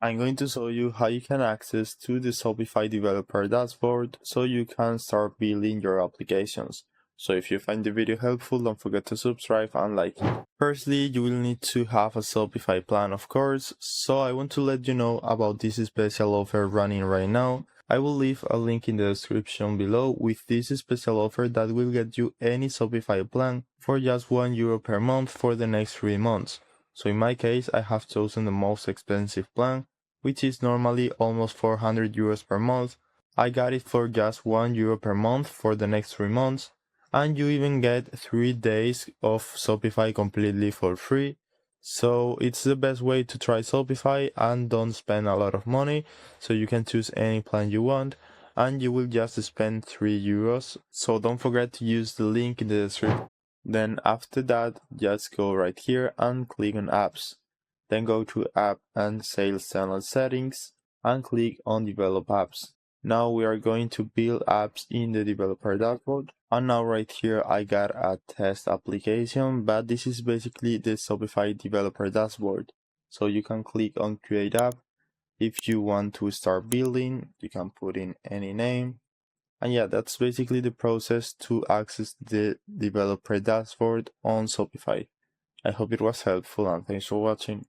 I'm going to show you how you can access to the Shopify Developer Dashboard so you can start building your applications. So if you find the video helpful, don't forget to subscribe and like it. Firstly, you will need to have a Shopify plan, of course, so I want to let you know about this special offer running right now. I will leave a link in the description below with this special offer that will get you any Shopify plan for just €1 per month for the next 3 months. So in my case, I have chosen the most expensive plan, which is normally almost €400 per month. I got it for just €1 per month for the next 3 months, and you even get 3 days of Shopify completely for free. So it's the best way to try Shopify and don't spend a lot of money. So you can choose any plan you want and you will just spend €3. So don't forget to use the link in the description. Then after that, just go right here and click on apps. Then go to app and sales channel settings and click on develop apps. Now we are going to build apps in the developer dashboard. And now right here I got a test application, but this is basically the Shopify developer dashboard. So you can click on create app. If you want to start building, you can put in any name. And yeah, that's basically the process to access the developer dashboard on Shopify. I hope it was helpful and thanks for watching.